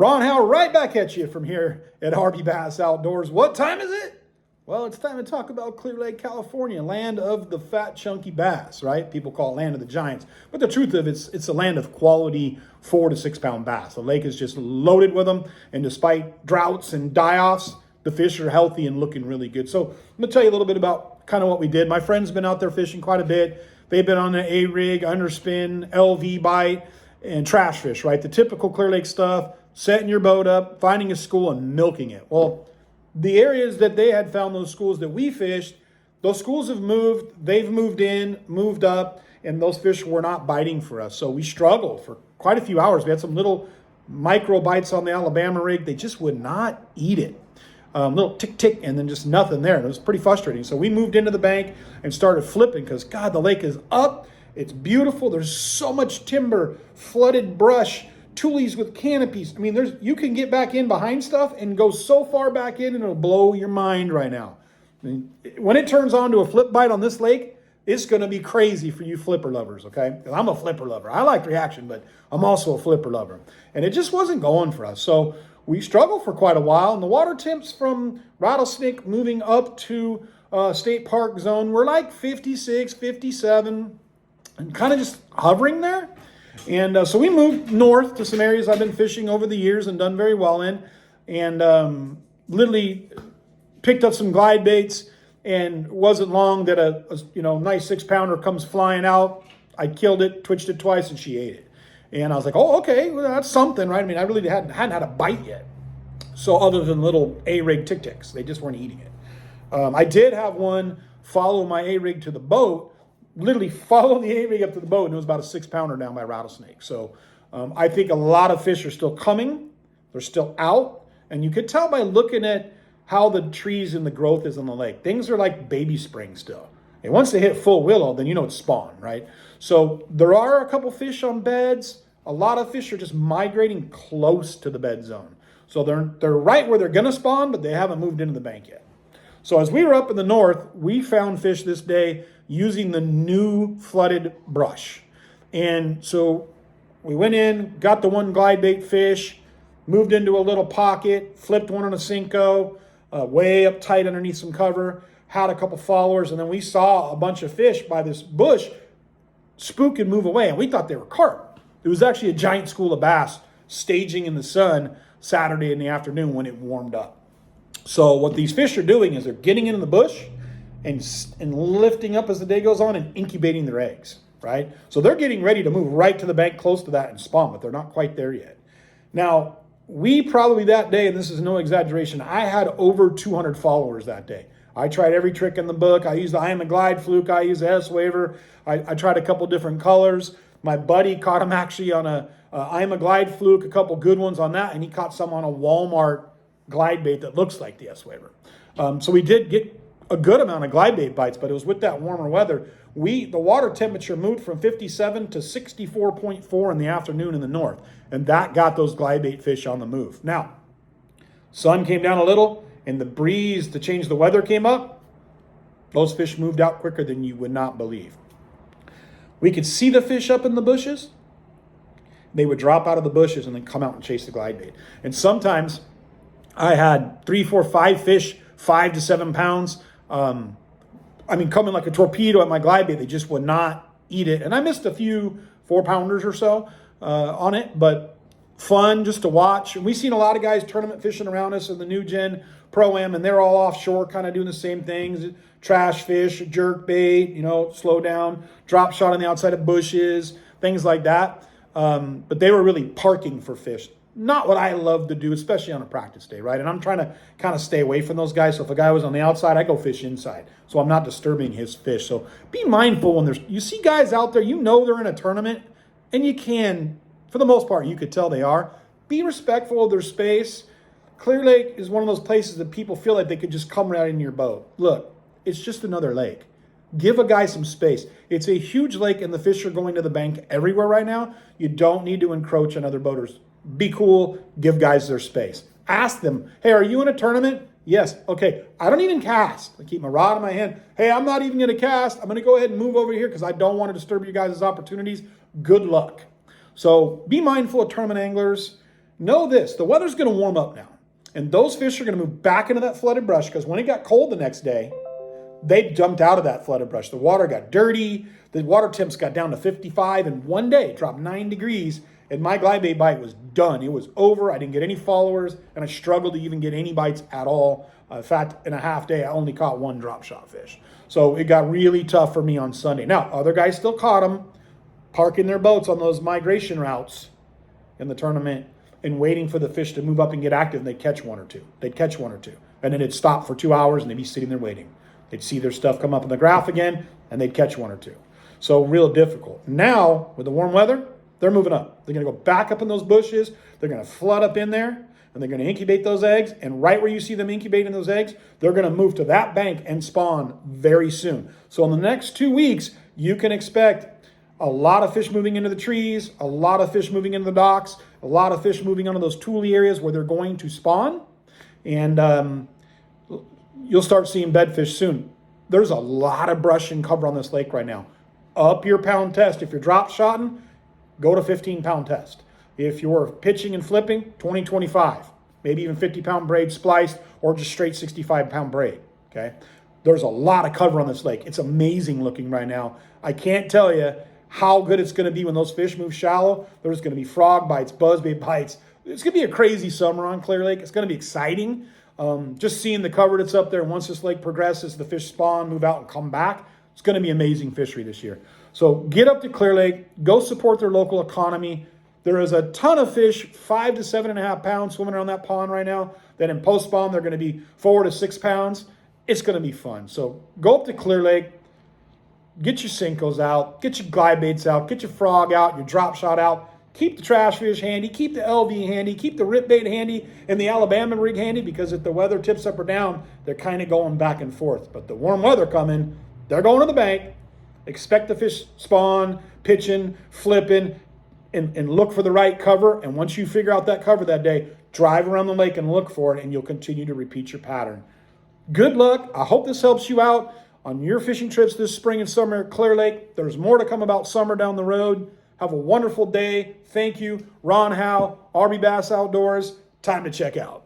Ron Howe right back at you from here at Harvey Bass Outdoors. What time is it? Well, it's time to talk about Clear Lake, California, land of the fat, chunky bass, right? People call it land of the giants. But the truth of it's a land of quality 4 to 6 pound bass. The lake is just loaded with them. And despite droughts and die-offs, the fish are healthy and looking really good. So I'm going to tell you a little bit about kind of what we did. My friend's been out there fishing quite a bit. They've been on the A-rig, underspin, LV bite, and trash fish, right? The typical Clear Lake stuff. Setting your boat up, finding a school, and milking it. Well, the areas that they had found those schools that we fished, those schools have moved, they've moved in, moved up, and those fish were not biting for us. So we struggled for quite a few hours. We had some little micro bites on the Alabama rig. They just would not eat it. Little tick, tick, and then just nothing there. It was pretty frustrating. So we moved into the bank and started flipping because, God, the lake is up. It's beautiful. There's so much timber, flooded brush, tulies with canopies. I mean, you can get back in behind stuff and go so far back in and it'll blow your mind right now. I mean, when it turns on to a flip bite on this lake, it's going to be crazy for you flipper lovers, okay? I'm a flipper lover. I like reaction, but I'm also a flipper lover. And it just wasn't going for us. So we struggled for quite a while. And the water temps from Rattlesnake moving up to State Park Zone were like 56, 57, and kind of just hovering there. And so we moved north to some areas I've been fishing over the years and done very well in, and literally picked up some glide baits. And it wasn't long that a nice 6 pounder comes flying out. I killed it, twitched it twice, and she ate it. And I was like, oh, okay, well, that's something, right? I mean, I really hadn't had a bite yet. So other than little A-rig tic-tics, they just weren't eating it. I did have one follow my A-rig to the boat. Literally follow the A-rig up to the boat, and it was about a 6 pounder down by Rattlesnake. So I think a lot of fish are still coming. They're still out. And you could tell by looking at how the trees and the growth is on the lake. Things are like baby spring still. And once they hit full willow, then you know it's spawn, right? So there are a couple fish on beds. A lot of fish are just migrating close to the bed zone. So they're right where they're going to spawn, but they haven't moved into the bank yet. So as we were up in the north, we found fish this day using the new flooded brush. And so we went in, got the one glide bait fish, moved into a little pocket, flipped one on a Cinco, way up tight underneath some cover, had a couple followers, and then we saw a bunch of fish by this bush spook and move away, and we thought they were carp. It was actually a giant school of bass staging in the sun Saturday in the afternoon when it warmed up. So what these fish are doing is they're getting into the bush and lifting up as the day goes on and incubating their eggs, right? So they're getting ready to move right to the bank close to that and spawn, but they're not quite there yet. Now, we probably that day, and this is no exaggeration, I had over 200 followers that day. I tried every trick in the book. I used the I Am a Glide fluke. I used the S-Waver. I tried a couple different colors. My buddy caught him actually on a I Am a Glide fluke, a couple good ones on that, and he caught some on a Walmart glide bait that looks like the S-Waver. So we did get a good amount of glide bait bites, but it was with that warmer weather. The water temperature moved from 57 to 64.4 in the afternoon in the north, and that got those glide bait fish on the move. Now, sun came down a little, and the breeze to change the weather came up. Those fish moved out quicker than you would not believe. We could see the fish up in the bushes. They would drop out of the bushes and then come out and chase the glide bait. And sometimes I had 3, 4, 5 fish, 5 to 7 pounds. Coming like a torpedo at my glide bait. They just would not eat it. And I missed a few 4-pounders or so on it, but fun just to watch. And we've seen a lot of guys tournament fishing around us in the new gen Pro-Am, and they're all offshore kind of doing the same things. Trash fish, jerk bait, slow down, drop shot on the outside of bushes, things like that. But they were really parking for fish. Not what I love to do, especially on a practice day, right? And I'm trying to kind of stay away from those guys. So if a guy was on the outside, I go fish inside. So I'm not disturbing his fish. So be mindful when you see guys out there, they're in a tournament, and you can, for the most part, you could tell they are. Be respectful of their space. Clear Lake is one of those places that people feel like they could just come right in your boat. Look, it's just another lake. Give a guy some space. It's a huge lake, and the fish are going to the bank everywhere right now. You don't need to encroach on other boaters. Be cool. Give guys their space. Ask them, hey, are you in a tournament? Yes. Okay. I don't even cast. I keep my rod in my hand. Hey, I'm not even going to cast. I'm going to go ahead and move over here because I don't want to disturb you guys' opportunities. Good luck. So be mindful of tournament anglers. know this, the weather's going to warm up now. And those fish are going to move back into that flooded brush because when it got cold the next day, they jumped out of that flooded brush. The water got dirty. The water temps got down to 55 in one day, dropped 9 degrees, and my glide bait bite was done. It was over. I didn't get any followers, and I struggled to even get any bites at all. In fact, in a half day, I only caught 1 drop shot fish. So it got really tough for me on Sunday. Now, other guys still caught them, parking their boats on those migration routes in the tournament and waiting for the fish to move up and get active, and they'd catch 1 or 2. They'd catch 1 or 2. And then it'd stop for 2 hours, and they'd be sitting there waiting. They'd see their stuff come up in the graph again, and they'd catch 1 or 2. So real difficult. Now, with the warm weather, they're moving up. They're going to go back up in those bushes. They're going to flood up in there, and they're going to incubate those eggs. And right where you see them incubating those eggs, they're going to move to that bank and spawn very soon. So in the next 2 weeks, you can expect a lot of fish moving into the trees, a lot of fish moving into the docks, a lot of fish moving onto those tule areas where they're going to spawn. And you'll start seeing bedfish soon. There's a lot of brush and cover on this lake right now. Up your pound test. If you're drop shotting, go to 15-pound test. If you're pitching and flipping, 20, 25. Maybe even 50-pound braid spliced or just straight 65-pound braid, okay? There's a lot of cover on this lake. It's amazing looking right now. I can't tell you how good it's going to be when those fish move shallow. There's going to be frog bites, buzzbait bites. It's going to be a crazy summer on Clear Lake. It's going to be exciting. Just seeing the cover that's up there. Once this lake progresses, the fish spawn, move out, and come back. It's going to be amazing fishery this year. So get up to Clear Lake. Go support their local economy. There is a ton of fish, 5 to 7.5 pounds swimming around that pond right now. Then in post-spawn, they're going to be 4 to 6 pounds. It's going to be fun. So go up to Clear Lake. Get your Senkos out. Get your glide baits out. Get your frog out, your drop shot out. Keep the trash fish handy. Keep the LV handy. Keep the rip bait handy and the Alabama rig handy because if the weather tips up or down, they're kind of going back and forth. But the warm weather coming, they're going to the bank. Expect the fish spawn, pitching, flipping, and look for the right cover. And once you figure out that cover that day, drive around the lake and look for it, and you'll continue to repeat your pattern. Good luck. I hope this helps you out on your fishing trips this spring and summer at Clear Lake. There's more to come about summer down the road. Have a wonderful day. Thank you. Ron Howe, RB Bass Outdoors. Time to check out.